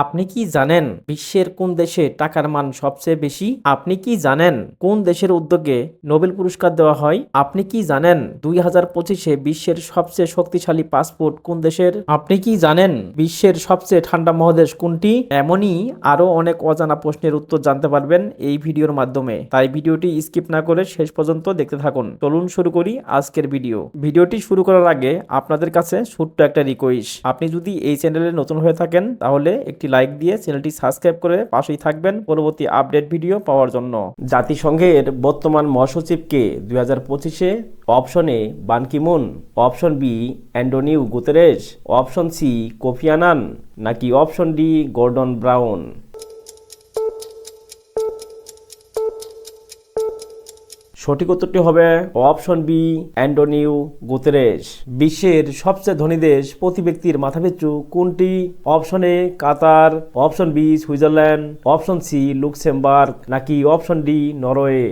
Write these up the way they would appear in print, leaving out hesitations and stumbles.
আপনি কি জানেন বিশ্বের কোন দেশে টাকার মান সবচেয়ে বেশি? আপনি কি জানেন কোন দেশের উদ্যোগে নোবেল পুরস্কার দেওয়া হয়? আপনি কি জানেন 2025-এ বিশ্বের সবচেয়ে শক্তিশালী পাসপোর্ট কোন দেশের? আপনি কি জানেন বিশ্বের সবচেয়ে ঠান্ডা মহাদেশ কোনটি? এমনই আরো অনেক অজানা প্রশ্নের উত্তর জানতে পারবেন এই ভিডিওর মাধ্যমে। তাই ভিডিওটি স্কিপ না করে শেষ পর্যন্ত দেখতে থাকুন। চলুন শুরু করি আজকের ভিডিওটি শুরু করার আগে আপনাদের কাছে ছোট্ট একটা রিকোয়েস্ট। আপনি যদি এই চ্যানেলে নতুন হয়ে থাকেন তাহলে একটি লাইক দিয়ে চ্যানেলটি সাবস্ক্রাইব করে পাশেই থাকবেন পরবর্তী আপডেট ভিডিও পাওয়ার জন্য। জাতিসংঘের বর্তমান মহাসচিবকে 2025-এ? Option A Ban Ki Moon, option B Antonio Guterres, option C Kofi Annan, নাকি অপশন ডি গর্ডন ব্রাউন? সঠিক উত্তরটি হবে অপশন বি অ্যান্টোনিও গুতেরেস। বিশ্বের সবচেয়ে ধনী দেশ প্রতি ব্যক্তির মাথাপিছু কোনটি? Option A Qatar, option B Switzerland, option C Luxembourg, নাকি অপশন ডি নরওয়ে?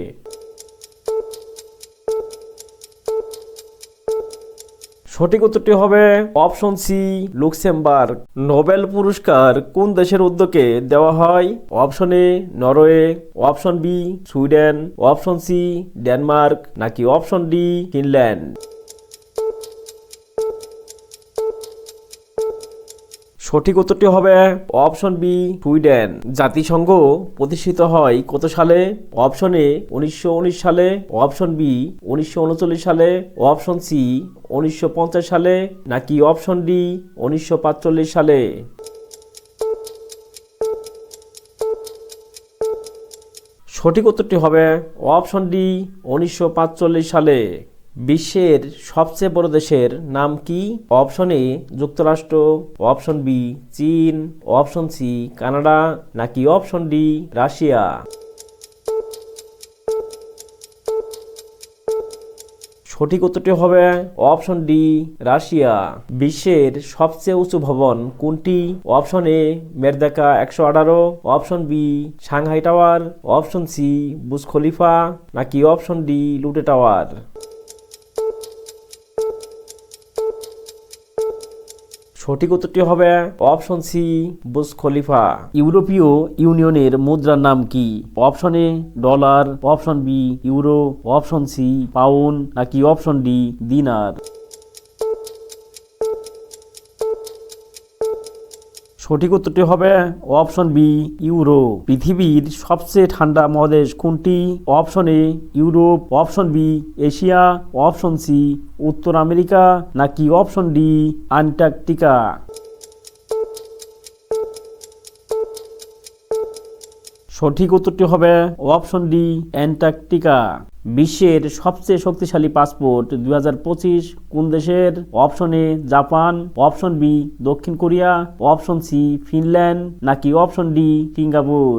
সঠিক উত্তরটি হবে অপশন সি লুক্সেমবার্গ। নোবেল পুরস্কার কোন দেশের উদ্যোগে দেওয়া হয়? Option A Norway, option B Sweden, option C Denmark, নাকি অপশন ডি ফিনল্যান্ড? সঠিক উত্তরটি হবে অপশন বি সুইডেন। জাতিসংঘ প্রতিষ্ঠিত হয় কত সালে? অপশন এ 1919 সালে, অপশন বি 1939 সালে, অপশন সি 1950 সালে, নাকি অপশন ডি 1945 সালে? সঠিক উত্তরটি হবে অপশন ডি 1945 সালে। বিশ্বের সবচেয়ে বড় দেশের নাম কি? অপশন এ যুক্তরাষ্ট্র, অপশন বি চীন, অপশন সি কানাডা, নাকি অপশন ডি রাশিয়া? সঠিক উত্তরটি হবে অপশন ডি রাশিয়া। বিশ্বের সবচেয়ে উঁচু ভবন কোনটি? Option A Merdeka 118, option B Shanghai tower, option C Burj Khalifa, নাকি অপশন ডি লুটে টাওয়ার? সঠিক উত্তরটি হবে অপশন সি বুর্জ খলিফা। ইউরোপীয় ইউনিয়নের মুদ্রার নাম কি? Option A dollar, option B euro, option C pound, নাকি অপশন ডি দিনার? সঠিক উত্তরটি হবে অপশন বি ইউরো। পৃথিবীর সবচেয়ে ঠান্ডা মহাদেশ কোনটি? Option A Europe, option B Asia, option C উত্তর আমেরিকা, নাকি অপশন ডি আন্টার্কটিকা? সঠিক উত্তরটি হবে অপশন ডি অ্যান্টার্কটিকা। বিশ্বের সবচেয়ে শক্তিশালী পাসপোর্ট 2025 কোন দেশের? Option A Japan, option B দক্ষিণ কোরিয়া, অপশন সি ফিনল্যান্ড, নাকি অপশন ডি সিঙ্গাপুর?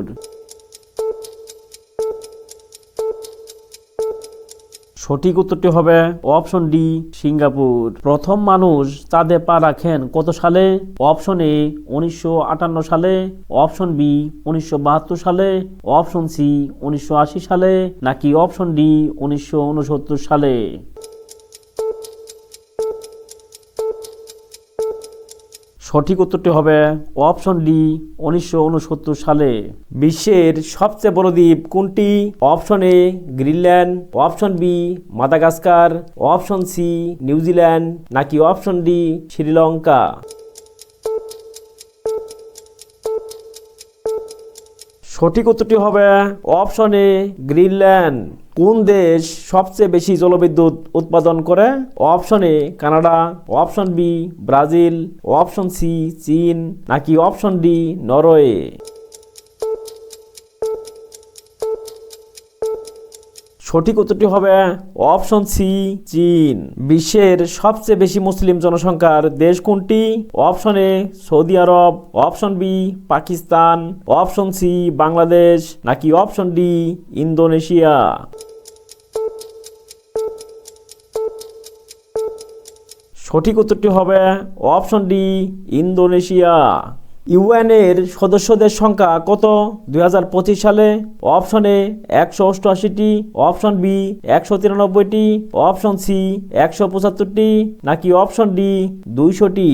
সঠিক উত্তরটি হবে অপশন ডি সিঙ্গাপুর। প্রথম মানুষ চাঁদে পা রাখেন কত সালে? অপশন এ 1958 সালে, অপশন বি 1972 সালে, অপশন সি 1980 সালে, নাকি অপশন ডি 1969 সালে? সঠিক উত্তরটি হবে অপশন ডি 1969 সালে। বিশ্বের সবচেয়ে বড় দ্বীপ কোনটি? Option A Greenland, option B Madagascar, option C New Zealand, নাকি অপশন ডি শ্রীলঙ্কা? সঠিক উত্তরটি হবে অপশন এ গ্রিনল্যান্ড। কোন দেশ সবচেয়ে বেশি জলবিদ্যুৎ উৎপাদন করে? Option A Canada, option B Brazil, option C চীন, নাকি অপশন ডি নরওয়ে? সঠিক উত্তরটি হবে অপশন সি চীন। বিশ্বের সবচেয়ে বেশি মুসলিম জনসংখ্যার দেশ কোনটি? Option A Saudi Arab, option B Pakistan, option C Bangladesh, নাকি অপশন ডি ইন্দোনেশিয়া? সঠিক উত্তরটি হবে অপশন ডি ইন্দোনেশিয়া। ইউএনের সদস্যদের সংখ্যা কত 2025 সালে? অপশন এ 188টি, অপশন বি 193টি, অপশন সি 175টি, নাকি অপশন ডি 200টি?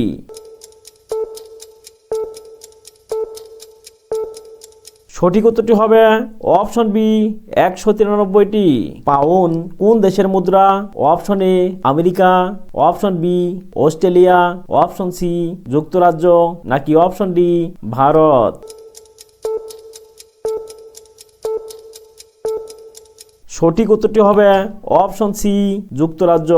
সঠিক উত্তরটি হবে অপশন বি 193টি। পাউন্ড কোন দেশের মুদ্রা? Option A America, option B Australia, option C যুক্তরাজ্য, নাকি অপশন ডি ভারত। সঠিক উত্তরটি হবে অপশন সি যুক্তরাজ্য।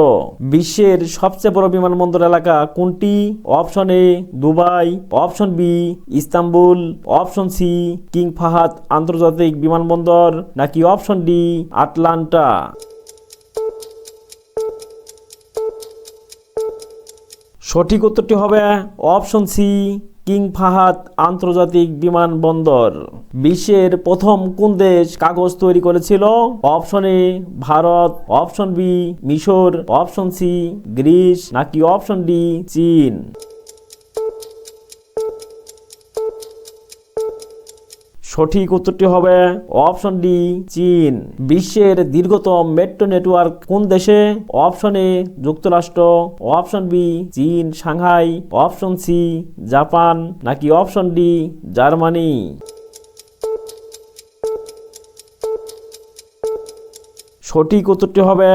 বিশ্বের সবচেয়ে বড় বিমানবন্দর এলাকা কোনটি? Option A Dubai, option B Istanbul, option C King Fahad আন্তর্জাতিক বিমানবন্দর, নাকি অপশন ডি আটলান্টা। সঠিক উত্তরটি হবে অপশন সি কিং ফাহাদ আন্তর্জাতিক বিমানবন্দর। বিশ্বের প্রথম কোন দেশ কাগজ তৈরি করেছিল? Option A Bharat, option B মিশর, অপশন সি গ্রিস, নাকি অপশন ডি চীন। সঠিক উত্তরটি হবে অপশন ডি চীন। বিশ্বের দীর্ঘতম মেট্রো নেটওয়ার্ক কোন দেশে? অপশন এ যুক্তরাষ্ট্র, অপশন বি চীন সাংহাই, অপশন সি জাপান, নাকি অপশন ডি জার্মানি। সঠিক উত্তরটি হবে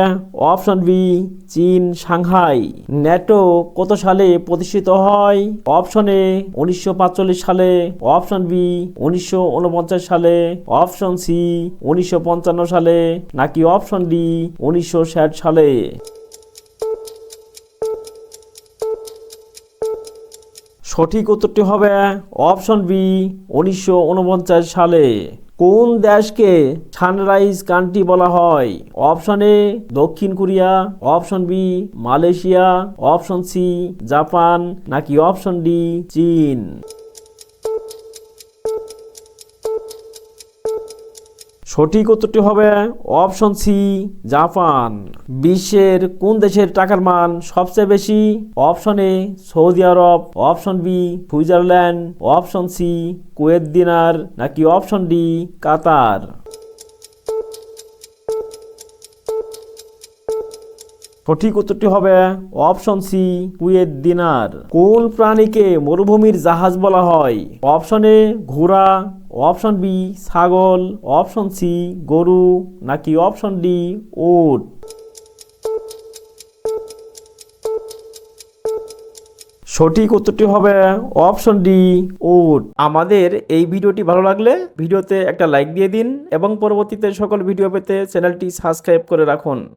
অপশন বি চীন সাংহাই। ন্যাটো কত সালে প্রতিষ্ঠিত হয়? অপশন এ 1945 সালে, অপশন বি 1949 সালে, অপশন সি 1955 সালে, নাকি অপশন ডি 1960 সালে। সঠিক উত্তরটি হবে অপশন বি 1949 সালে। কোন দেশকে সানরাইজ কান্ট্রি বলা হয়? অপশন এ দক্ষিণ Korea, option B Malaysia, option C Japan, নাকি অপশন ডি চীন। সঠিক উত্তরটি হবে অপশন সি জাপান। বিশ্বের কোন দেশের টাকার মান সবচেয়ে বেশি? Option A Saudi Arab, option B Switzerland, option C Kuwait dinar, নাকি অপশন ডি কাতার। সঠিক উত্তরটি হবে অপশন সি কুয়েত দিনার। কোন প্রাণীকে মরুভূমির জাহাজ বলা হয়? অপশন এ ঘোড়া, অপশন বি ছাগল, অপশন সি গরু, নাকি অপশন ডি উট। সঠিক উত্তরটি হবে অপশন ডি উট। আমাদের এই ভিডিওটি ভালো লাগলে ভিডিওতে একটা লাইক দিয়ে দিন এবং পরবর্তীতে সকল ভিডিও পেতে চ্যানেলটি সাবস্ক্রাইব করে রাখুন।